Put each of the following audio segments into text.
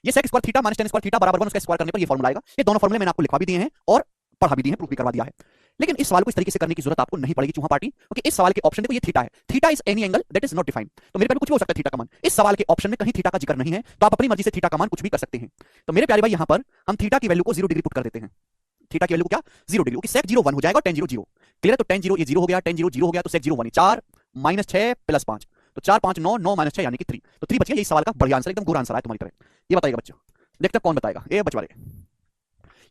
ये sec square theta minus tan square theta बराबर 1 उसका स्क्वायर करने पर ये फॉर्मूला आएगा। ये दोनों फॉर्मूले मैंने आपको लिखवा भी दिए हैं और पढ़ा भी दिए हैं, प्रूफ भी करवा दिया है। लेकिन इस सवाल को इस तरीके से करने की जरूरत आपको नहीं पड़ेगी चूहा पार्टी, क्योंकि इस सवाल के ऑप्शन देखो ये थीटा है, theta is any angle that is not defined, तो मेरे पे कुछ भी हो सकता है थीटा का मान। इस सवाल के ऑप्शन में कहीं थीटा का जिक्र नहीं है, तो आप अपनी मर्जी से थीटा का मान कुछ भी कर सकते हैं। तो मेरे प्यारे भाई यहां पर हम थीटा की वैल्यू को 0 डिग्री पुट कर देते हैं। थीटा की वैल्यू को क्या 0 डिग्री, sec 0 1 हो जाएगा और tan 0 0। क्लियर है? तो tan 0 ये 0 हो गया, tan 0 0 हो गया, तो sec 0 1 4 माइनस 6 प्लस 5, तो 4 5 9 9 माइनस 6 यानी कि 3, तो 3 बच गया। ये सवाल का बढ़िया आंसर, एकदम गुड आंसर आया तुम्हारी तरह। ये बताइएगा बच्चों, देखते हैं कौन बताएगा। ए बचवा रहे,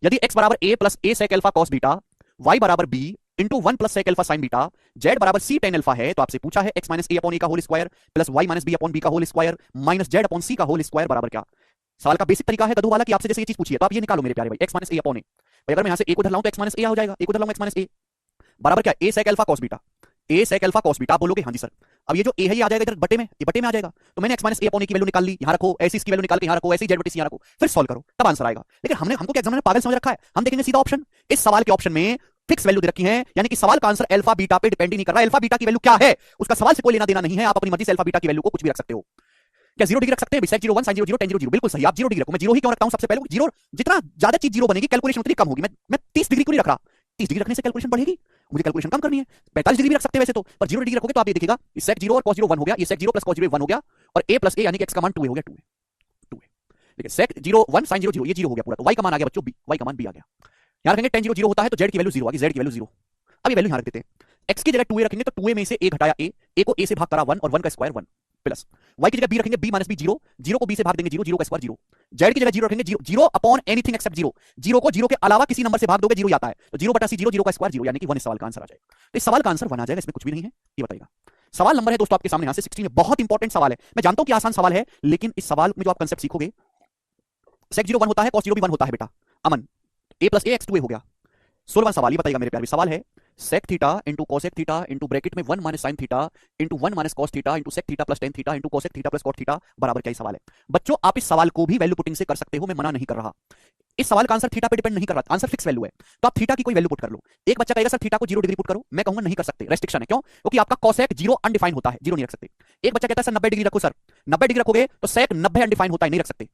यदि x बराबर a plus a sec alpha cos beta, y बराबर b into 1 plus sec alpha sin beta, z बराबर c tan अल्फा है, तो आपसे पूछा है x minus a upon a का whole square plus y minus b upon b का whole square minus z upon c का होल स्क्वायर बराबर क्या। सवाल का बेसिक तरीका है गधू वाला कि आपसे जैसे ये चीज पूछी है तो आप ये निकालो मेरे प्यारे भाई, x minus a upon a। भाई अगर मैं यहां से a को धर लाऊं तो x माइनस a हो जाएगा, a को धर लाऊं x माइनस a बराबर क्या a sec alpha cos beta, a sec alpha cos beta. आप बोलोगे हाँ जी सर, अब ये जो a है ये आ जाएगा इधर बटे में, ये बटे में आ जाएगा, तो मैंने x minus a upon a की वैल्यू निकाल ली, यहां रखो, ऐसी इसकी वैल्यू निकाल के यहां रखो, ऐसी z बटे c यहां रखो, फिर सॉल्व करो, तब आंसर आएगा। लेकिन हमको क्या एग्जामिनर ने पागल समझ रखा है? हम देखेंगे सीधा ऑप्शन, इस सवाल के ऑप्शन में फिक्स वैल्यू दे रखी है, यानी कि सवाल का आंसर अल्फा बीटा पे डिपेंड ही नहीं कर रहा। अल्फा बीटा की वैल्यू क्या है उसका सवाल से कोई लेना देना नहीं है, आप अपनी मर्जी से अल्फा बीटा की वैल्यू को कुछ भी रख सकते हो। क्या 0 डिग्री रख सकते हैं? sec 0 1 sin 0 0 tan 0 0, बिल्कुल सही, आप 0 डिग्री रखो। मैं 0 ही क्यों रखता हूं? सबसे पहले 0, जितना ज्यादा चीज 0 बनेगी कैलकुलेशन उतनी कम होगी। मैं 30 डिग्री क्यों नहीं रख रहा? 30 डिग्री रखने से कैलकुलेशन बढ़ेगी, मुझे कैलकुलेशन कम करनी है। 45 डिग्री भी रख सकते हैं वैसे तो, पर 0 डिग्री रखोगे तो आप ये देखिएगा sec 0 और cos 0 1 हो गया, ये sec 0 प्लस cos 0 1 हो गया, और a प्लस a यानी कि x का मान 2 हो गया, 2 2 ठीक है। sec 0 1 sin 0 0 ये 0 हो गया पूरा, तो y का मान आ गया बच्चों b, y का मान b आ गया। यहां रखेंगे tan 0 0 होता है तो z की वैल्यू 0 आ गई, z की वैल्यू 0। अब ये वैल्यू यहां रख देते हैं, x की जगह 2a रखेंगे तो 2a में से a घटाया a को a से भाग करा 1 और 1 का स्क्वायर 1 प्लस y की जगह b रखेंगे b माइनस b 0, 0 को b से भाग देंगे 0, 0 का स्क्वायर 0, z की जगह 0 रखेंगे 0, 0 अपॉन एनीथिंग एक्सेप्ट 0, 0 को 0 के अलावा किसी नंबर से भाग दोगे 0 ही आता है, तो 0 बटा c 0, 0 का स्क्वायर 0 यानी कि 1 इस सवाल का आंसर आ जाएगा। तो इस सवाल का आंसर 1 आ जाएगा, इसमें कुछ भी नहीं है। ये बताइएगा सवाल नंबर है दोस्तों आपके सामने, यहां से 16 में बहुत इंपॉर्टेंट सवाल है। मैं जानता हूं कि आसान सवाल है, लेकिन इस सवाल में जो आप कंसेप्ट सीखोगे, sec 0 1 होता है, cos 0 भी 1 होता है बेटा, अमन a plus a x 2a हो गया। 16वां सवाल ये बताइएगा मेरे प्यारे, सवाल है sec theta into cosec theta into bracket में 1 minus sin theta into 1 minus cos theta into sec theta plus tan theta into cosec theta plus cot theta बराबर क्या। ही सवाल है बच्चों, आप इस सवाल को भी वैल्यू पुटिंग से कर सकते हो, मैं मना नहीं कर रहा। इस सवाल का आंसर थीटा पे डिपेंड नहीं कर रहा, आंसर फिक्स वैल्यू है, तो आप थीटा की कोई वैल्यू पुट कर लो। एक बच्चा कहेगा सर थीटा को 0 डिग्री पुट करो, मैं कहूंगा नहीं कर सकते, रेस्ट्रिक्शन है। क्यों? क्योंकि आपका cosec 0 अनडिफाइंड होता है, 0 नहीं रख सकते। एक बच्चा कहता है सर 90 डिग्री रखो, सर 90 डिग्री रखोगे तो sec 90 अनडिफाइंड होता है, नहीं रख सकते,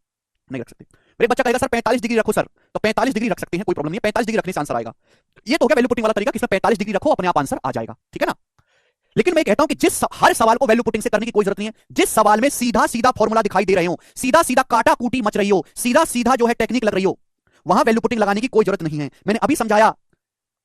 नहीं रख सकते। फिर एक बच्चा कहेगा सर 45 डिग्री रखो, सर तो 45 डिग्री रख सकते हैं, कोई प्रॉब्लम नहीं है, 45 डिग्री रखने से आंसर आएगा। ये तो हो गया वैल्यू पुटिंग वाला तरीका, कि इसमें 45 डिग्री रखो अपने आप आंसर आ जाएगा, ठीक है ना। लेकिन मैं कहता हूं कि हर सवाल को वैल्यू पुटिंग से करने की कोई जरूरत नहीं है। जिस सवाल में सीधा सीधा फॉर्मूला दिखाई दे रहे हो, सीधा सीधा काटा कूटी मच रही हो, सीधा सीधा जो है टेक्निक लग रही हो, वहां वैल्यू पुटिंग लगाने की कोई जरूरत नहीं है। मैंने अभी समझाया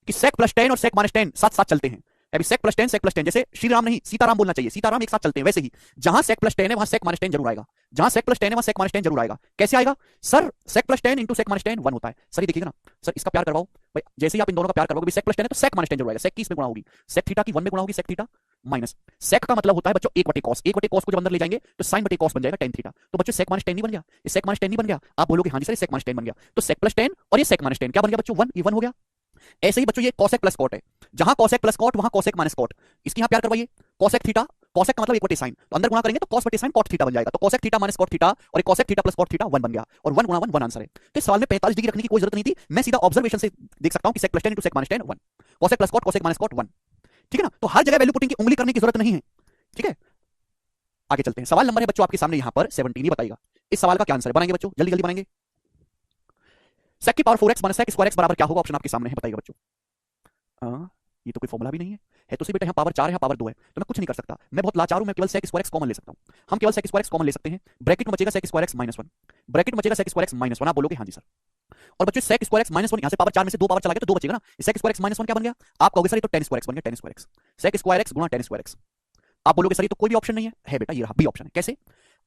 कि sec प्लस 10 और sec माइनस 10 साथ साथ चलते हैं। अभी sec प्लस 10 sec प्लस 10, जैसे श्री राम नहीं सीताराम बोलना चाहिए, सीताराम एक साथ चलते हैं, वैसे ही जहां sec प्लस 10 है वहां sec माइनस 10 जरूर आएगा, जहां sec प्लस 10 है वहां sec माइनस 10 जरूर आएगा। कैसे आएगा sir? sec plus 10 into sec minus 10 1 होता है सर, ये देखिएगा ना सर, इसका प्यार करवाओ भाई, जैसे ही आप इन दोनों का प्यार करवाओगे sec प्लस 10 है तो sec माइनस 10 जरूर आएगा, sec की इसमें गुणा होगी, sec थीटा की 1 में गुणा होगी, sec थीटा माइनस sec का मतलब होता है बच्चों 1 बटे cos, 1 बटे cos को जब अंदर ले जाएंगे तो sin बटे cos बन जाएगा tan थीटा, तो बच्चों sec माइनस 10 नहीं बन गया, ये sec माइनस 10 नहीं बन गया। आप बोलोगे हाँ जी सर ये sec माइनस 10 बन गया, तो sec प्लस 10 और ये sec माइनस 10 क्या बन गया बच्चों 1, ये 1 हो गया। ऐसे ही बच्चों ये cosec प्लस cot है, जहां cosec प्लस cot वहां cosec माइनस cot, इसकी यहां प्यार करवाइए cosec थीटा, cosec का मतलब 1 बटे sin, तो अंदर गुणा करेंगे तो cos बटे sin cot थीटा बन जाएगा, तो cosec theta minus cot theta और ये cosec theta plus cot theta 1 बन गया, और 1 गुणा 1 1 आंसर है। तो इस सवाल में 45 डिग्री रखने की कोई जरूरत नहीं थी, मैं सीधा ऑब्जर्वेशन से देख सकता हूं कि sec plus 10 into sec minus 10 1, cosec plus cot cosec minus cot 1, ठीक है ना। तो हर जगह वैल्यू पुटिंग की उंगली करने की जरूरत नहीं है, ठीक है। आगे चलते हैं, सवाल नंबर है बच्चों आपके सामने यहां पर 17, बताइएगा इस सवाल का क्या आंसर है, बनाएंगे बच्चों जल्दी जल्दी बनाएंगे। sec की power 4x minus sec square x बराबर क्या होगा, ऑप्शन आपके सामने है, बताइएगा बच्चों। ये तो कोई फॉर्मूला भी नहीं है तो सही बेटा, यहाँ पावर 4 है यहाँ पावर 2 है, तो मैं कुछ नहीं कर सकता, मैं बहुत लाचार हूं, मैं केवल sec स्क्वायर x कॉमन ले सकता हूं। हम केवल sec स्क्वायर x कॉमन ले सकते हैं, ब्रैकेट में बचेगा sec square x minus 1, bracket में बचेगा sec स्क्वायर x माइनस 1, आप बोलोगे हाँ जी सर। और बच्चों sec स्क्वायर x माइनस 1 यहाँ से पावर 4 में से 2 पावर चला गया तो 2 बचेगा ना, sec स्क्वायर x माइनस 1 क्या बन गया, आप कहोगे सर ये तो tan स्क्वायर x बन गया, tan square x, sec square x गुणा tan स्क्वायर x। आप बोलोगे सर ये तो कोई भी ऑप्शन नहीं है बेटा, ये रहा बी ऑप्शन है। कैसे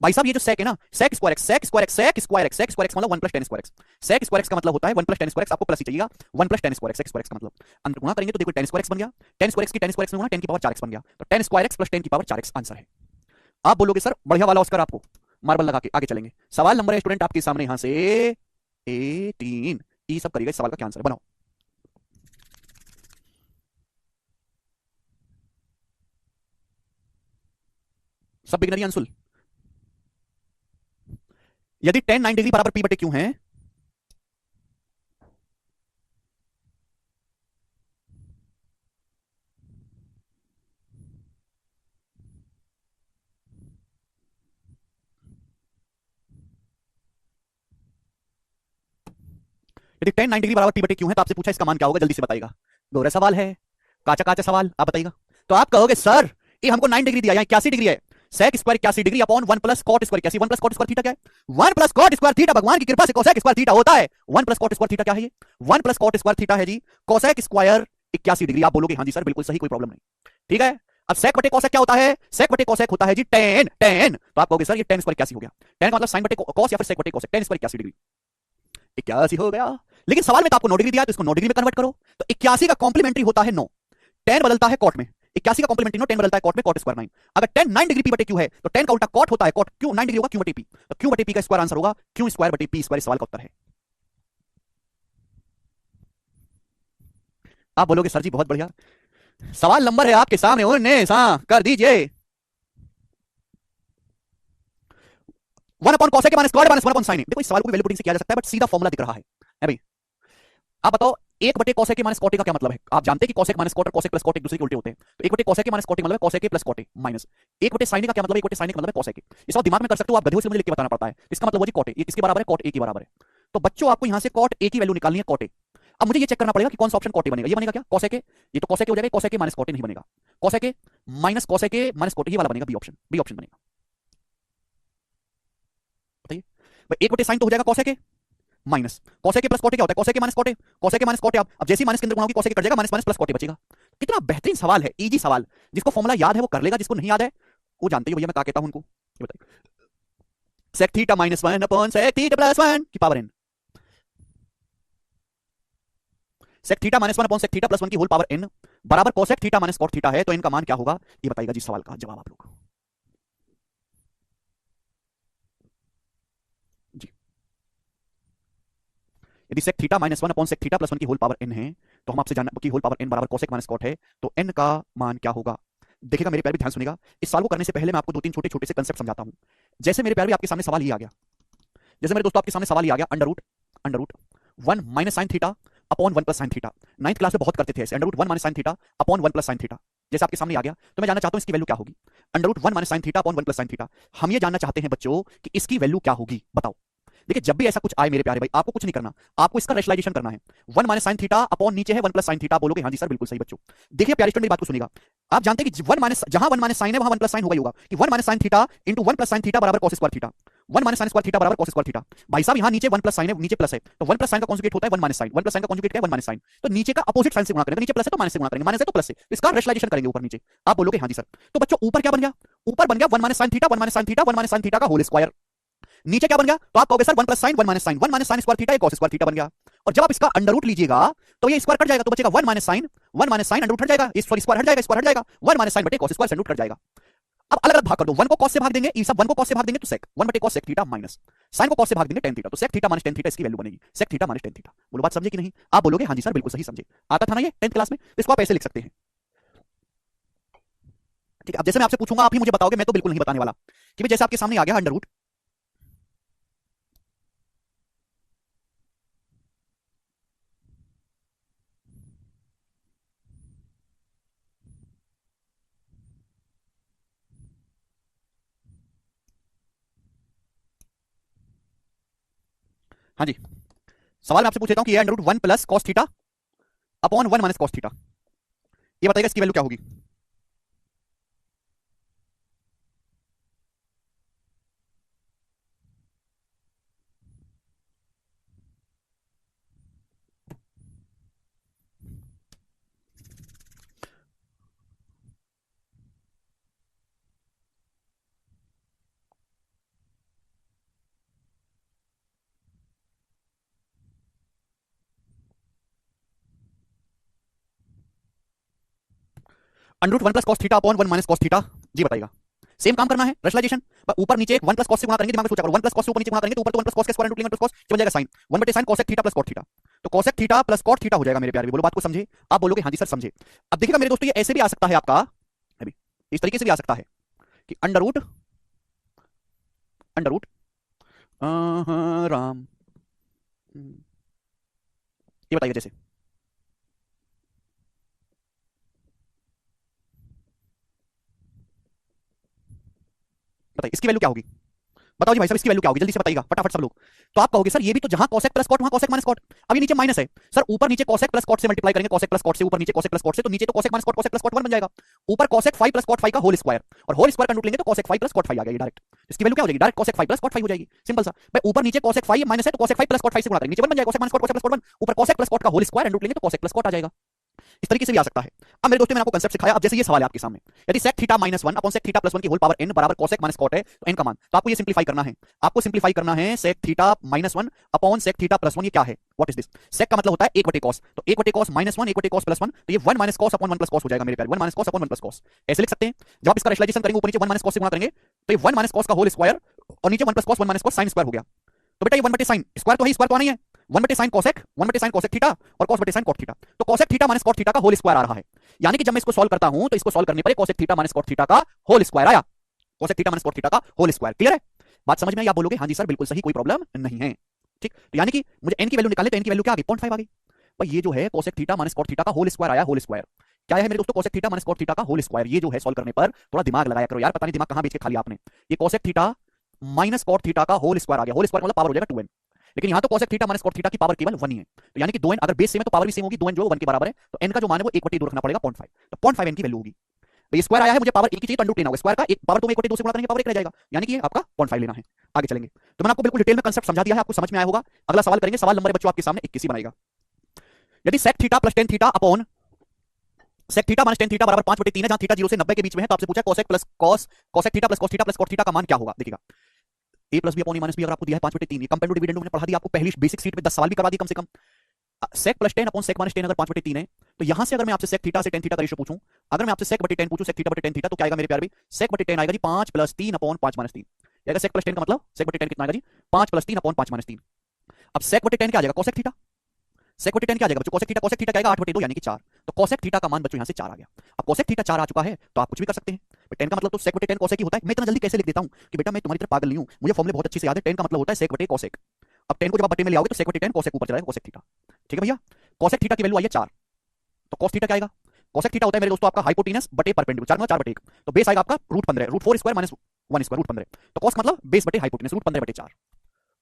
भाई साहब, ये जो sec है ना, sec square x sec square x sec square x sec square x मतलब 1 plus tan square x, sec square x का मतलब होता है 1 प्लस tan स्क्वायर x, आपको प्लस ही चाहिएगा, 1 plus tan square x sec square x का मतलब अंदर गुणा करेंगे तो देखो tan स्क्वायर x बन गया, tan स्क्वायर x की tan स्क्वायर x में गुणा tan की पावर 4x बन गया, तो tan square x plus tan की पावर 4x आंसर है। आप बोलोगे सर बढ़िया वाला ऑस्कर, आपको मार्बल लगा के आगे चलेंगे। सवाल नंबर है स्टूडेंट आपके सामने यहां से 18, ये सब करिएगा, इस सवाल का क्या आंसर है बनाओ। सब बिगनरी अंशुल, यदि tan 9 डिग्री बराबर p बटे क्यू है, यदि tan 9 डिग्री बराबर p बटे q है तो आपसे पूछा इसका मान क्या होगा, जल्दी से बताइएगा। गोरा सवाल है, काचा काचा सवाल, आप बताइएगा। तो आप कहोगे सर ये हमको 9 डिग्री दिया, यहाँ 81 डिग्री है, sec square 81 degree upon 1 plus cot square 81, 1 plus cot square theta क्या है, 1 प्लस cot स्क्वायर थीटा, भगवान की कृपा से cosec स्क्वायर थीटा होता है। 1 प्लस cot स्क्वायर थीटा क्या है, ये 1 प्लस cot स्क्वायर थीटा है जी cosec स्क्वायर 81 डिग्री। आप बोलोगे हाँ जी सर बिल्कुल सही, कोई प्रॉब्लम नहीं, ठीक है। अब sec बटे cosec क्या होता है, sec बटे cosec होता है जी tan। तो आप कहोगे सर ये tan स्क्वायर 81 हो गया, tan का मतलब sin बटे cos या फिर sec बटे cosec, tan स्क्वायर 81 डिग्री, 81 हो गया। लेकिन सवाल में तो आपको 9 डिग्री दिया है तो इसको 9 डिग्री में कन्वर्ट करो, तो 81 का कॉम्प्लीमेंट्री होता है 9, tan बदलता है cot में, 81 का कॉम्प्लीमेंट्री 9, tan बदलता है cot में, cot स्क्वायर 9। अगर tan 9 डिग्री p बटे q है तो tan का उल्टा cot होता है, cot q 9 डिग्री होगा q बटे p, तो q बटे p का स्क्वायर आंसर होगा q स्क्वायर बटे p स्क्वायर, सवाल का उत्तर है। आप बोलोगे सर जी बहुत बढ़िया, सवाल नंबर है आपके सामने, 19 हाँ कर दीजिए। 1 upon cosec minus square minus 1 upon sin। देखो इस सवाल को भी वैल्यू पुटिंग से किया जा सकता है बट सीधा फॉर्मूला दिख रहा है भाई। आप बताओ 1 बटे cosec माइनस cot का क्या मतलब है, आप जानते हैं कि cosec माइनस cot और cosec प्लस cot एक दूसरे के उल्टे होते हैं, तो 1 बटे cosec माइनस cot मतलब है cosec प्लस cot माइनस 1 बटे sin का क्या मतलब है, 1 बटे sin का मतलब है cosec। इस बात दिमाग में कर सकते हो आप, गधे से मुझे लिख के बताना पड़ता है, इसका मतलब वो जी cot ये किसके बराबर है, cot a के बराबर है। तो बच्चों आपको यहां से cot a की वैल्यू निकालनी है, cot a। अब मुझे ये चेक करना पड़ेगा कि कौन सा ऑप्शन cot a बनेगा, ये बनेगा क्या cosec a, ये तो cosec a हो जाएगा, cosec a minus cot a नहीं बनेगा, cosec a minus cosec a minus cot a ये वाला बनेगा, बी ऑप्शन बनेगा। बताइए भाई 1 बटे sin तो हो जाएगा cosec a minus cosec a plus cot a क्या होता है, cosec a minus cot a, cosec a minus cot a। अब जैसे ही माइनस के अंदर गुणा होगी cosec a कट जाएगा, minus minus plus cot a बचेगा। कितना बेहतरीन सवाल है, इजी सवाल, जिसको फॉर्मूला याद है वो कर लेगा, जिसको नहीं याद है वो जानते ही भैया मैं क्या कहता हूं उनको। ये बताइए sec theta minus 1 upon sec theta plus 1 की power n, sec theta minus 1 upon sec theta plus 1 की होल पावर n बराबर cosec theta minus cot theta है, तो n का मान क्या होगा, ये बताइएगा जी सवाल का जवाब आप लोग जी। यदि sec theta minus 1 upon sec theta plus 1 की होल पावर n है तो हम आपसे जानना कि होल पावर n बराबर cosec माइनस cot है, तो n का मान क्या होगा। देखिएगा मेरे प्यार भी ध्यान सुनेगा, इस सवाल को करने से पहले मैं आपको दो तीन छोटे छोटे से कंसेप्ट समझाता हूं। जैसे मेरे प्यार भी आपके सामने सवाल ये आ गया, जैसे मेरे दोस्तों आपके सामने सवाल ये आ गया under root 1 minus sine theta upon 1 plus sine theta, 9th class में बहुत करते थे ऐसे, under root 1 minus sine theta upon 1 plus sine theta. जैसे आपके सामने आ गया तो मैं जानना चाहता हूं इसकी वैल्यू क्या होगी, under root 1 minus sine theta upon 1 plus sine theta. हम ये जानना चाहते हैं बच्चों कि इसकी वैल्यू क्या होगी, बताओ। देखिए जब भी ऐसा कुछ आए मेरे प्यारे भाई, आपको कुछ नहीं करना, आपको इसका रेशनलाइजेशन करना है। 1 माइनस साइन थीटा अपॉन नीचे है 1 प्लस साइन थीटा, बोलोगे हाँ जी सर बिल्कुल सही बच्चों। देखिए प्यारे स्टूडेंट मेरी बात को सुनेगा, आप जानते हैं कि 1 माइनस जहां 1 माइनस साइन है वहां 1 प्लस साइन होगा ही होगा, कि 1 minus sine theta into 1 plus sine theta बराबर cos square theta, 1 minus sine square theta बराबर cos स्क्वायर थीटा। भाई साहब यहाँ नीचे 1 प्लस साइन है, नीचे प्लस है, तो 1 प्लस साइन का कॉन्जुगेट होता है 1 माइनस साइन, 1 प्लस साइन का कॉन्जुगेट क्या है 1 माइनस साइन, तो नीचे का अपोजिट साइन से गुणा करेंगे, नीचे प्लस है तो माइनस से गुणा करेंगे, माइनस है तो प्लस से, इसका रेशनलाइजेशन करेंगे ऊपर नीचे। आप बोलोगे हाँ जी सर, तो बच्चों ऊपर क्या बन गया, ऊपर बन गया 1 minus sine theta 1 minus sine theta 1 minus sine theta का होल स्क्वायर, नीचे क्या बन गया, तो आप कहोगे sir 1 plus sine 1 minus sine, 1 minus sine square theta cos square theta बन गया। और जब आप इसका अंडर रूट लीजिएगा तो ये स्क्वायर कट जाएगा, तो बचेगा 1 minus sine, 1 minus sine under root हट जाएगा, ये सॉरी स्क्वायर हट जाएगा, स्क्वायर हट जाएगा, 1 माइनस साइन बटे cos स्क्वायर अंडर रूट कट जाएगा। अब अलग अलग भाग कर दो, 1 को cos से भाग देंगे, ये सब 1 को cos से भाग देंगे तो sec 1 बटे cos sec theta minus sine को cos से भाग देंगे tan थीटा, तो sec theta minus tan theta इसकी वैल्यू बनेगी, sec theta minus tan theta. बोलो बात समझे कि नहीं, आप बोलोगे हाँ जी सर बिल्कुल सही समझे, आता था ना ये 10th क्लास में, इसको आप ऐसे लिख सकते हैं। ठीक है, अब जैसे मैं आपसे पूछूंगा आप ही मुझे बताओगे, मैं तो बिल्कुल नहीं बताने वाला, कि भाई जैसे आपके सामने आ गया अंडर रूट हाँ जी, सवाल मैं आपसे पूछ लेता हूं कि ये under root 1 plus cos theta upon 1 minus cos theta, ये बताइएगा इसकी वैल्यू क्या होगी। Under root 1 plus cos theta upon 1 minus cos theta, जी बताइएगा। सेम काम करना है रेशनलाइजेशन, ऊपर नीचे 1 प्लस cos से गुणा करेंगे, दिमाग में सोचा करो 1 प्लस cos से ऊपर नीचे गुणा करेंगे तो ऊपर तो 1 प्लस cos के स्क्वायर रूट लेंगे, 1 प्लस cos बन जाएगा sin, 1 बटे sin cosec theta plus cot theta, तो cosec theta plus cot theta हो जाएगा मेरे प्यारे, बोलो बात को समझे। आप बोलोगे हाँ जी सर समझे। अब देखिएगा मेरे दोस्तों ये ऐसे भी आ सकता है आपका, अभी इस तरीके से भी आ सकता है कि अंडर रूट राम, ये बताइए जैसे, बताइए इसकी वैल्यू क्या होगी, बताओ जी भाई साहब इसकी वैल्यू क्या होगी, जल्दी से बताइएगा फटाफट सब लोग। तो आप कहोगे सर ये भी तो जहां cosec प्लस cot वहां cosec माइनस cot, अब ये नीचे माइनस है सर, ऊपर नीचे cosec प्लस cot से मल्टीप्लाई करेंगे, cosec प्लस cot से ऊपर नीचे cosec प्लस cot से, तो नीचे तो cosec minus cot, cosec plus cot 1 बन जाएगा, ऊपर cosec 5 प्लस cot 5 का होल स्क्वायर, और होल स्क्वायर का रूट लेंगे तो cosec 5 प्लस cot 5 आ गया डायरेक्ट। इसकी वैल्यू क्या हो जाएगी, डायरेक्ट cosec 5 प्लस cot 5 हो जाएगी, सिंपल सा भाई। ऊपर नीचे cosec 5 माइनस है तो cosec 5 प्लस cot 5 से गुणा करेंगे, नीचे 1 बन जाएगा, cosec minus cot, cosec plus cot 1, ऊपर cosec प्लस cot का होल स्क्वायर एंड रूट लेंगे तो cosec प्लस cot आ जाएगा। इस तरीके से भी आ सकता है। अब मेरे दोस्तों मैंने आपको कांसेप्ट सिखाया। अब जैसे ये सवाल है आपके सामने, यदि sec theta minus 1 upon sec theta plus 1 की होल पावर n बराबर cosec माइनस cot है तो n का मान, तो आपको ये सिंपलीफाई करना है, आपको सिंपलीफाई करना है sec theta minus 1 upon sec theta plus 1, ये क्या है, व्हाट इज दिस, sec का मतलब होता है 1 बटे cos, तो 1 बटे cos माइनस 1 1 बटे cos प्लस 1, तो ये 1 minus cos upon 1 plus cos हो जाएगा मेरे प्यारे, 1 minus cos upon 1 plus cos, ऐसे लिख सकते हैं। जब आप इसका रेशनलाइजेशन करेंगे ऊपर नीचे 1 माइनस cos से गुणा करेंगे तो ये 1 माइनस cos का होल स्क्वायर और नीचे 1 plus cos 1 minus cos sin square हो गया। तो बेटा ये 1 बटे sin स्क्वायर तो है, स्क्वायर तो नहीं है, 1 बटे sin cosec, 1 बटे sin cosec थीटा और cos बटे sin cot थीटा, तो cosec theta minus cot theta का होल स्क्वायर आ रहा है। यानी कि जब मैं इसको सॉल्व करता हूं तो इसको सॉल्व करने पर cosec theta minus cot theta का होल स्क्वायर आया, cosec theta minus cot theta का होल स्क्वायर। क्लियर है बात, समझ में आई? आप बोलोगे हाँ जी सर बिल्कुल सही, कोई प्रॉब्लम नहीं है, ठीक। तो यानी कि मुझे n की वैल्यू निकालने, तो n की वैल्यू क्या आ गई, 0.5 आ गई भाई। ये जो है cosec theta minus cot theta का होल स्क्वायर आया, होल स्क्वायर क्या है मेरे दोस्तों, cosec theta minus cot theta का होल स्क्वायर। ये जो है सॉल्व करने पर थोड़ा दिमाग लगाया करो यार, पता नहीं दिमाग कहां बेच के खा लिया आपने। ये cosec theta minus cot theta का होल स्क्वायर आ गया, होल स्क्वायर मतलब पावर हो जाएगा 2n, लेकिन यहां तो cosec theta minus cot theta की पावर केवल 1 ही है, तो यानी कि 2n अगर बेस सेम है तो पावर भी सेम होगी, 2n जो 1 के बराबर है, तो n का जो मान है वो 1/2 रखना पड़ेगा, 0.5, तो 0.5 n की वैल्यू होगी। तो ये स्क्वायर आया है, मुझे पावर 1 की चाहिए तो अंडर 10 होगा, स्क्वायर का एक पावर तो 1/2 से गुणा करेंगे पावर 1 रह जाएगा, यानी कि ये आपका 0.5 लेना है। आगे चलेंगे, तो मैंने आपको बिल्कुल डिटेल में कांसेप्ट समझा दिया है, आपको समझ में आया होगा। अगला सवाल करेंगे, सवाल नंबर बच्चों आपके सामने 21 ही बनाएगा। यदि sec theta plus tan theta upon sec theta minus tan theta बराबर 5/3 है, जहां थीटा 0 से 90 के बीच में है, तो आपसे पूछा cosec प्लस cos, cosec theta plus cos theta plus cot theta का मान क्या होगा। देखिएगा a plus B upon a minus B अगर आपको दिया है 5/3, ये कंपेयर टू डिविडेंड मैंने पढ़ा दिया आपको, पहली बेसिक सीट में 10 सवाल भी करवा दी कम से कम। sec plus tan upon sec minus tan अगर 5/3 है, तो यहां से अगर मैं आपसे sec थीटा से tan थीटा का रेशियो पूछूं, अगर मैं आपसे sec बटे tan पूछूं, sec थीटा बटे tan थीटा, तो क्या आएगा मेरे प्यारे भाई, sec बटे tan आएगा जी 5 प्लस 3 अपॉन 5 माइनस 3, यानी sec प्लस tan का मतलब sec बटे tan कितना आएगा जी 5 प्लस 3 अपॉन 5 माइनस 3। अब sec बटे tan क्या आ जाएगा, cosec थीटा, sec बटे tan क्या आ जाएगा बच्चों, cosec थीटा क्या आएगा 8/2 यानी कि 4, तो cosec थीटा का मान बच्चों यहां से 4 आ गया। अब cosec थीटा 4 आ चुका है तो आप कुछ भी कर सकते हैं, tan का मतलब तो sec बटे tan cosec ही होता है। मैं इतना जल्दी कैसे लिख देता हूं कि बेटा मैं तुम्हारी तरह पागल नहीं हूं, मुझे फॉर्मूले बहुत अच्छे से याद है। tan का मतलब होता है sec बटे cosec, अब tan को जब आप बटे में ले आओगे तो sec बटे tan cosec ऊपर चला जाएगा, cosec थीटा, ठीक है भैया। cosec थीटा की वैल्यू आई है 4, तो cos थीटा क्या आएगा, cosec थीटा होता है मेरे दोस्तों आपका हाइपोटेनस बटे परपेंडिकुलर, 4 मतलब 4/1, तो बेस आएगा आपका √15, √4 स्क्वायर माइनस 1 स्क्वायर, √15, तो cos मतलब बेस बटे हाइपोटेनस √15/4,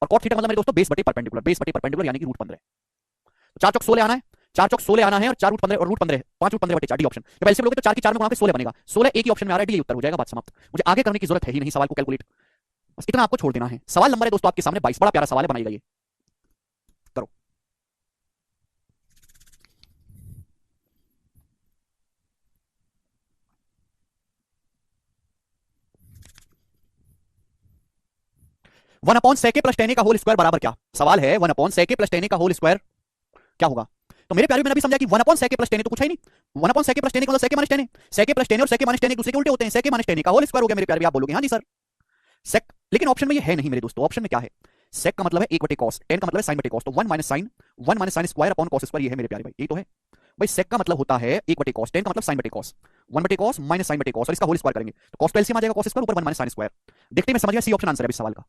और cot थीटा मतलब मेरे दोस्तों बेस बटे परपेंडिकुलर, बेस बटे परपेंडिकुलर यानी कि √15। तो 4 चौक 16 आना है, 4 चौक 16 आना है, और 4 √15 और √15 5 √15/4 डी ऑप्शन, जब एलसीएम लोगे तो 4 की 4 में गुणा के 16 बनेगा, 16 एक ही ऑप्शन में आ रहा है, डी यही उत्तर हो जाएगा, बात समाप्त। मुझे आगे करने की जरूरत है ही नहीं सवाल को कैलकुलेट, बस इतना आपको छोड़ देना है। सवाल नंबर है दोस्तों आपके सामने 22, बड़ा प्यारा सवाल है, बनाइएगा ये, करो। वन अपॉन सेके प्लस टेन का होल स्क्वायर बराबर क्या, सवाल है 1 अपॉन सेके प्लस टेन का होल स्क्वायर क्या होगा। तो मेरे प्यारे मैंने अभी समझा कि 1 अपॉन सेके प्लस टेन तो कुछ है नहीं, 1 अपॉन सेके प्लस टेन का मतलब सेके माइनस टेन है, सेके प्लस टेन और सेके माइनस टेन एक दूसरे के उल्टे होते हैं, सेके माइनस टेन का होल स्क्वायर हो गया मेरे प्यारे। आप बोलोगे हाँ जी सर सेक, लेकिन ऑप्शन में ये है नहीं मेरे दोस्तों, ऑप्शन में क्या है, सेक का मतलब है 1/cos, टेन का मतलब है sin बटे cos, तो 1 minus sine square upon cos square, ये है मेरे प्यारे भाई, ये तो है भाई। सेक का मतलब होता है 1/cos, टेन का मतलब sin बटे cos, 1/cos माइनस sin बटे cos, और इसका होल स्क्वायर करेंगे तो cos तो एलसीएम आ जाएगा, cos स्क्वायर ऊपर 1 माइनस sin स्क्वायर। देखते हैं मैं समझ गया, सी ऑप्शन आंसर है इस सवाल का।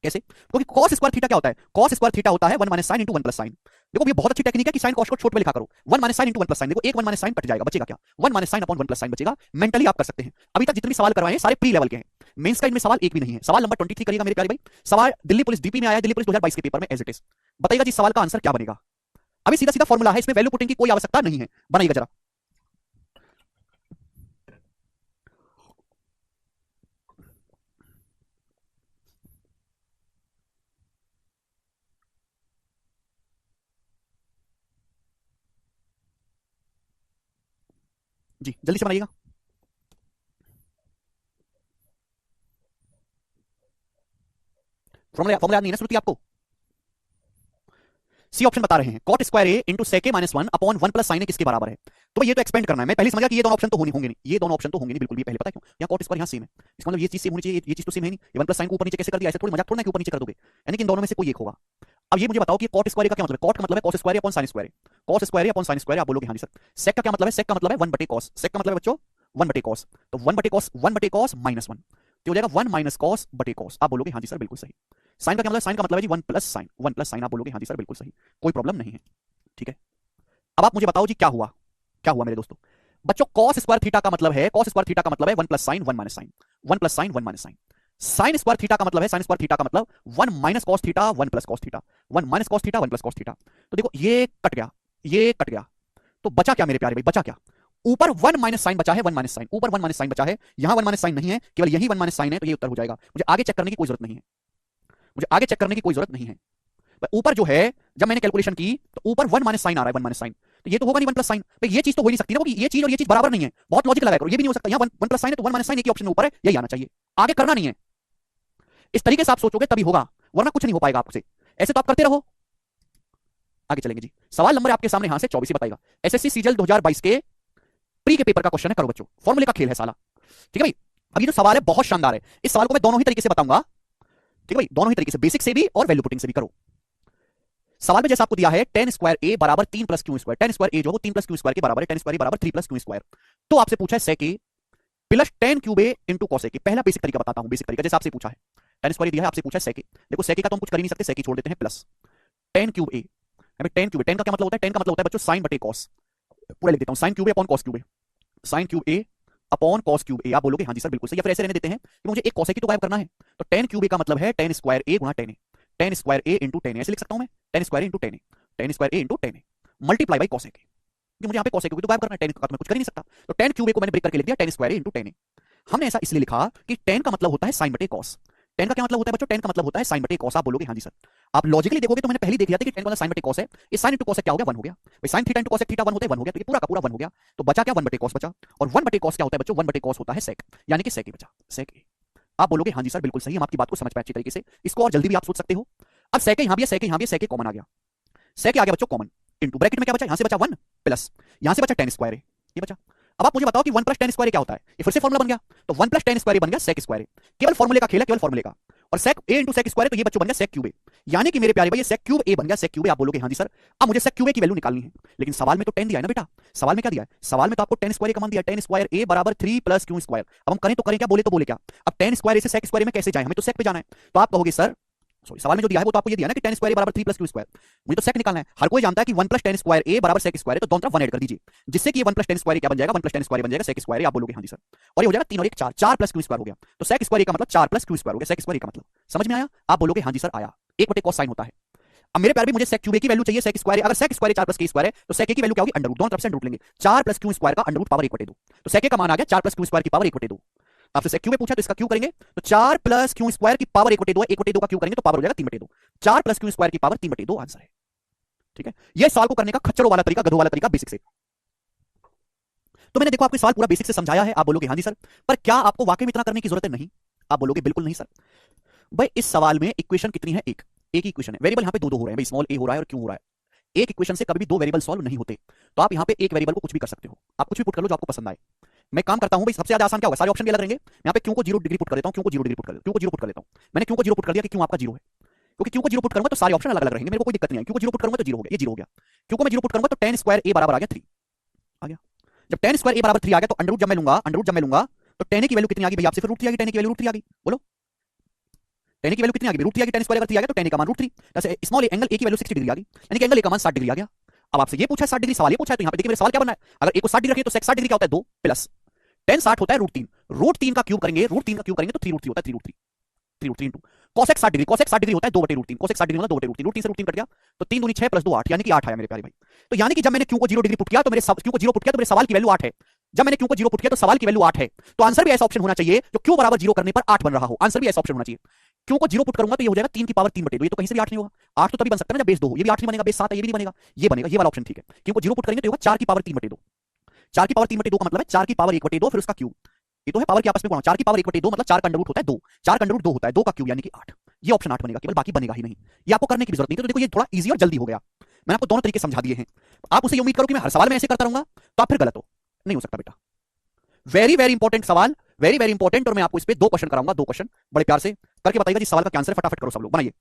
कैसे, क्योंकि cos स्क्वायर थीटा क्या होता है, cos स्क्वायर थीटा होता है 1 minus sin into 1 plus sin। देखो ये बहुत अच्छी टेक्निक है कि sin cos को छोटे में लिखा करो, 1 minus sin into 1 plus sin, देखो एक 1 माइनस sin कट जाएगा, बचेगा क्या, 1 minus sin upon 1 plus sin बचेगा। मेंटली आप कर सकते हैं, अभी तक जितने भी सवाल करवाए हैं सारे प्री लेवल के हैं, मेंस का इनमें सवाल एक भी नहीं है। सवाल नंबर 23 करिएगा मेरे प्यारे भाई, सवाल दिल्ली पुलिस डीपी में आया है, दिल्ली पुलिस 2022 के पेपर में एज इट इज। बताइएगा जी सवाल का आंसर क्या बनेगा, अभी सीधा सीधा फॉर्मूला है, इसमें वैल्यू पुटिंग की कोई आवश्यकता नहीं है, बनाइएगा जरा। जी जल्दी से बनाइएगा। फॉर्मूला फॉर्मूला याद नहीं है ना श्रुति आपको, सी ऑप्शन बता रहे हैं cot स्क्वायर ए इंटू सेके माइनस 1 अपॉन 1 प्लस sin ए किसके बराबर है। तो ये तो एक्सपेंड करना है, मैं पहले समझा कि ये दोनों ऑप्शन तो होंगे नहीं, ये दोनों ऑप्शन तो होंगे नहीं बिल्कुल भी, पहले पता है क्यों, यहाँ cot स्क्वायर यहाँ सेम है, इसका मतलब ये चीज सेम होनी चाहिए, ये चीज तो सेम है नहीं, ये 1 प्लस sin को ऊपर नीचे कैसे कर दिया, ऐसे थोड़ी मजाक थोड़ा ना कि ऊपर नीचे कर दोगे, यानी कि इन दोनों में से कोई एक होगा। अब ये मुझे बताओ कि cot स्क्वायर का क्या मतलब है, cot का मतलब है cos square upon sin square, cos square upon sin square, आप बोलोगे हाँ जी सर। sec का क्या मतलब है, sec का मतलब है 1/cos, sec का मतलब है बच्चों 1/cos, तो 1/cos माइनस 1 तो हो जाएगा 1 माइनस cos बटे cos, आप बोलोगे हाँ जी सर बिल्कुल सही। साइन का क्या मतलब, साइन का मतलब है जी 1 प्लस साइन, आप बोलोगे हाँ जी सर बिल्कुल सही, कोई प्रॉब्लम नहीं है, ठीक है। अब आप मुझे बताओ जी क्या हुआ, क्या हुआ मेरे दोस्तों बच्चों, cos स्क्वायर थीटा का मतलब है, cos स्क्वायर थीटा का मतलब है 1 plus sine 1 minus sine, 1 plus sine 1 minus sine. Sine square theta का मतलब है, साइन स्क्वायर थीटा का मतलब 1 minus cos theta 1 plus cos theta, 1 minus cos theta 1 plus cos theta. तो देखो ये कट गया, ये कट गया, तो बचा क्या मेरे प्यारे भाई, बचा क्या? ऊपर 1 माइनस साइन बचा है, 1 माइनस साइन, ऊपर 1 माइनस साइन बचा है, यहां 1 माइनस साइन नहीं है, केवल यही 1 माइनस साइन है, तो ये उत्तर हो जाएगा। मुझे आगे चेक करने की कोई जरूरत नहीं है, मुझे आगे चेक करने की कोई जरूरत नहीं है। ऊपर जो है, जब मैंने कैलकुलेशन की तो ऊपर 1 माइनस साइन आ रहा है, 1 माइनस साइन, तो ये तो होगा नहीं 1 प्लस साइन। भाई ये चीज तो हो ही नहीं सकती ना, क्योंकि ये चीज और ये चीज बराबर नहीं है, बहुत लॉजिक लगाया करो, ये भी नहीं हो सकता। यहाँ 1 प्लस साइन है तो 1 माइनस साइन एक ही ऑप्शन में ऊपर है, यही आना चाहिए, आगे करना नहीं है। इस तरीके से आप सोचोगे तभी होगा, वरना कुछ नहीं हो पाएगा आपसे। ऐसे तो आप करते रहो। आगे चलेंगे जी, सवाल नंबर आपके सामने यहां से 24 बताएगा। एसएससी सीजीएल 2022 के प्री के पेपर का क्वेश्चन है, करो बच्चों, फॉर्मूले का खेल है साला। ठीक है भाई, अब ये जो सवाल है बहुत शानदार है, इस सवाल को मैं दोनों ही तरीके से बताऊंगा। ठीक है भाई, दोनों ही तरीके से, बेसिक से भी और वैल्यू पुटिंग से भी। करो, सवाल में जैसा आपको दिया है tan स्क्वायर a बराबर 3 plus Q square, tan square a जो है वो 3 प्लस क्यू स्क्वायर के बराबर है, tan स्क्वायर a बराबर 3 प्लस क्यू स्क्वायर। तो आपसे पूछा है sec a plus tan cube a into cos a। पहला बेसिक तरीका बताता हूं, बेसिक तरीका जैसे आपसे पूछा है, tan स्क्वायर दिया है, आपसे पूछा है sec a। देखो sec a का तो हम कुछ कर ही नहीं सकते, sec a छोड़ देते हैं, प्लस tan क्यूब a, हमें tan क्यूब, tan का क्या मतलब होता है, tan का मतलब होता है बच्चों sin बटे cos। पूरा लिख देता हूं, sin cube a upon cos cube a, sin cube a upon cos cube a। आप बोलोगे हाँ जी सर बिल्कुल सही, या फिर ऐसे रहने देते हैं कि मुझे एक cos a की तो गायब करना है, तो tan क्यूब a का मतलब है tan स्क्वायर a गुणा tan a, tan square a into tan a, ऐसे लिख सकता हूं मैं, tan square a into tan a, tan square a into tan a multiply by cos a, क्योंकि मुझे यहाँ पे cos a को भी तो गायब करना है, tan का तो मैं कुछ कर ही नहीं सकता, तो tan क्यूब a को मैंने ब्रेक करके लिख दिया tan square a into tan a। हमने ऐसा इसलिए लिखा कि tan का मतलब होता है sin बटे cos। tan का क्या मतलब होता है बच्चों, tan का मतलब होता है sin बटे cos। आप बोलोगे हाँ जी सर, आप लॉजिकली देखोगे तो मैंने पहले देख लिया था कि tan का sin बटे cos है, ये sin इंटू cos क्या हो गया, 1 हो गया भाई, sin theta into cos theta 1 होता है, 1 हो गया, तो ये पूरा का पूरा 1 हो गया, तो बचा क्या, 1 बटे cos बचा, और 1 बटे cos क्या होता है बच्चों, 1 बटे cos होता है sec, यानी कि sec बचा, sec। आप बोलोगे हाँ जी सर बिल्कुल सही, हम आपकी बात को समझ पाए अच्छी तरीके से, इसको और जल्दी भी आप सोच सकते हो। अब sec यहां भी है, sec यहां भी है, sec कॉमन आ गया, sec आ गया बच्चों कॉमन, इंटू ब्रैकेट में क्या बचा, यहां से बचा 1 प्लस यहां से बचा tan स्क्वायर ये बचा। अब आप मुझे बताओ कि 1 प्लस tan स्क्वायर क्या होता है, ये फिर से फॉर्मूला बन गया, तो 1 प्लस tan स्क्वायर बन गया sec स्क्वायर। केवल फॉर्मूले का खेल है, केवल फॉर्मूले का, और sec a into sec square, तो ये बच्चों बन गया sec क्यूब a, यानी कि मेरे प्यारे भाई ये sec क्यूब a बन गया, sec क्यूब a। आप बोलोगे हाँ जी सर, अब मुझे sec क्यूब a की वैल्यू निकालनी है, लेकिन सवाल में तो tan दिया है ना बेटा, सवाल में क्या दिया है, सवाल में तो आपको tan स्क्वायर का मान दिया है, tan स्क्वायर a बराबर 3 प्लस क्यू स्क्वायर। अब हम करें तो करें क्या, बोले तो बोले क्या, अब tan स्क्वायर a से sec स्क्वायर में कैसे जाए, हमें तो sec पे जाना है, तो आप कहोगे सर सॉरी, सवाल में जो दिया है वो तो आपको ये दिया ना कि tan स्क्वायर बराबर 3 प्लस क्यू स्क्वायर, मुझे तो sec निकालना है। हर कोई जानता है कि 1 प्लस tan स्क्वायर a बराबर sec स्क्वायर है, तो दोनों तरफ 1 ऐड कर दीजिए, जिससे कि ये 1 प्लस tan स्क्वायर क्या बन जाएगा, 1 प्लस tan स्क्वायर बन जाएगा sec स्क्वायर। आप बोलोगे हाँ जी सर, और ये हो जाएगा 3 और 1 4, 4 प्लस क्यू स्क्वायर हो गया, तो sec स्क्वायर का मतलब 4 प्लस क्यू स्क्वायर हो गया, sec स्क्वायर का मतलब समझ में आया? आप बोलोगे हाँ जी सर आया, 1 बटे cos sin होता है। अब मेरे प्यारे भी मुझे sec क्यूब a की वैल्यू चाहिए, sec स्क्वायर, अगर sec square 4 plus k square है तो sec a की वैल्यू क्या होगी, अंडर रूट, दोनों तरफ से अंडर रूट लेंगे, 4 प्लस क्यू स्क्वायर का अंडर रूट पावर 1 बटे 2, तो sec a का मान आ गया 4 प्लस क्यू स्क्वायर की पावर 1 बटे 2। आपसे sec क्यूब पूछा तो इसका क्यू करेंगे, तो 4 प्लस क्यू स्क्वायर की पावर 1 बटे 2, 1 बटे 2 का क्यू करेंगे तो पावर हो जाएगा 3 बटे 2, 4 प्लस क्यू स्क्वायर की पावर 3 बटे 2 आंसर है। ठीक है, यह सवाल को करने का खच्चरों वाला तरीका, गधों वाला तरीका, बेसिक से। तो मैंने देखो आपको सवाल पूरा बेसिक से समझाया है, आप बोलोगे हाँ जी सर, पर क्या आपको वाकई में इतना करने की जरूरत है? नहीं, आप बोलोगे बिल्कुल नहीं सर। भाई इस सवाल में इक्वेशन कितनी है, एक ही इक्वेशन है, वेरिएबल यहां पे दो हो रहे हैं भाई, स्मॉल a हो रहा है और क्यू हो रहा है। एक इक्वेशन से कभी भी दो वेरिएबल सॉल्व नहीं होते, तो आप यहां पे एक वेरिएबल को कुछ भी कर सकते हो, आप कुछ भी पुट कर लो जो आपको पसंद आए। मैं काम करता हूं भाई, सबसे ज्यादा आसान क्या होगा, सारे ऑप्शन भी अलग रहेंगे, यहाँ पे क्यू को 0 डिग्री पुट कर देता हूं, क्यू को 0 डिग्री पुट कर देता हूं, क्यू को 0 पुट कर देता हूं, मैंने क्यू को 0 पुट कर दिया कि क्यू आपका 0 है, क्योंकि क्यू को 0 पुट करूंगा तो सारे ऑप्शन अलग अलग रहेंगे, मेरे को कोई दिक्कत नहीं है, क्यू को 0 पुट करूंगा तो 0 हो गया, ये 0 हो गया, क्यू को मैं 0 पुट करूंगा तो tan स्क्वायर a बराबर आ गया 3 आ गया। जब tan स्क्वायर a बराबर 3 आ गया तो अंडर रूट जब मैं लूंगा, अंडर रूट जब मैं लूंगा तो tan a की वैल्यू कितनी आ गई भाई, आपसे फिर रूट 3 आ गई, tan a की वैल्यू रूट 3 आ गई, बोलो tan a की वैल्यू कितनी आ गई, रूट 3 आ गई, tan स्क्वायर अगर 3 आ गया तो tan a का मान रूट 3, जैसे स्मॉल एंगल a की वैल्यू 60 डिग्री आ गई, यानी कि एंगल a का मान 60 डिग्री आ गया। अब आपसे ये पूछा है 60 डिग्री, सवाल ये पूछा है, तो यहाँ पे देखिए मेरे सवाल क्या बनना है, अगर a को 60 डिग्री रखिए तो sec 60 डिग्री क्या होता है 2 प्लस tan 60 होता है रूट 3 का क्यूब करेंगे, रूट 3 का क्यूब करेंगे तो 3 रूट 3 होता है, 3 रूट 3, 3 रूट 3 इंटू cosec 60 डिग्री, cosec 60 डिग्री होता है 2 बटे रूट 3, cosec 60 डिग्री मतलब 2 बटे रूट 3, रूट 3 से रूट 3 कट गया तो 3 दूनी 6 प्लस 2 8, यानी कि 8 आया मेरे प्यारे भाई। तो यानी कि जब मैंने क्यू को 0 डिग्री पुट किया तो मेरे क्यू को 0 पुट किया तो मेरे सवाल की वैल्यू 8 है, जब मैंने क्यू को 0 पुट किया तो सवाल की वैल्यू 8 है, तो आंसर भी ऐसा ऑप्शन होना चाहिए जो क्यू बराबर 0 करने पर 8 बन रहा हो, आंसर भी ऐसा ऑप्शन होना चाहिए। क्यू को 0 पुट करूंगा तो ये हो जाएगा 3 की पावर 3 बटे 2, ये तो कहीं से भी 8 नहीं होगा, 8 तो तभी बन सकता है ना जब बेस 2 हो, ये भी 8 नहीं बनेगा, बेस 7 है ये भी नहीं बनेगा, ये बनेगा, ये वाला ऑप्शन ठीक है। क्यू को 0 पुट करेंगे तो होगा 4 की पावर 3 बटे 2, 4 की पावर 3 बटे 2 का मतलब है 4 की पावर 1 बटे 2 फिर उसका क्यूब, ये तो है पावर के आपस में गुणा, 4 की पावर 1 बटे 2 मतलब 4 का अंडर रूट होता है 2, 4 का अंडर रूट 2 होता है, 2 का क्यूब यानी कि 8, ये ऑप्शन 8 बनेगा केवल, बाकी बनेगा ही नहीं, ये आपको करने की जरूरत नहीं। तो देखो ये थोड़ा इजी और जल्दी हो गया, मैंने आपको दोनों तरीके समझा दिए हैं, आप उसे उम्मीद करो कि मैं हर सवाल में ऐसे करता रहूंगा तो आप फिर गलत हो, नहीं हो सकता बेटा। वेरी वेरी इंपॉर्टेंट सवाल, वेरी वेरी इंपॉर्टेंट, और मैं आपको इस पे 2 क्वेश्चन कराऊंगा, 2 क्वेश्चन बड़े प्यार से करके बताइएगा जी, सवाल का क्या आंसर, फटाफट करो सब लोग, बनाइए।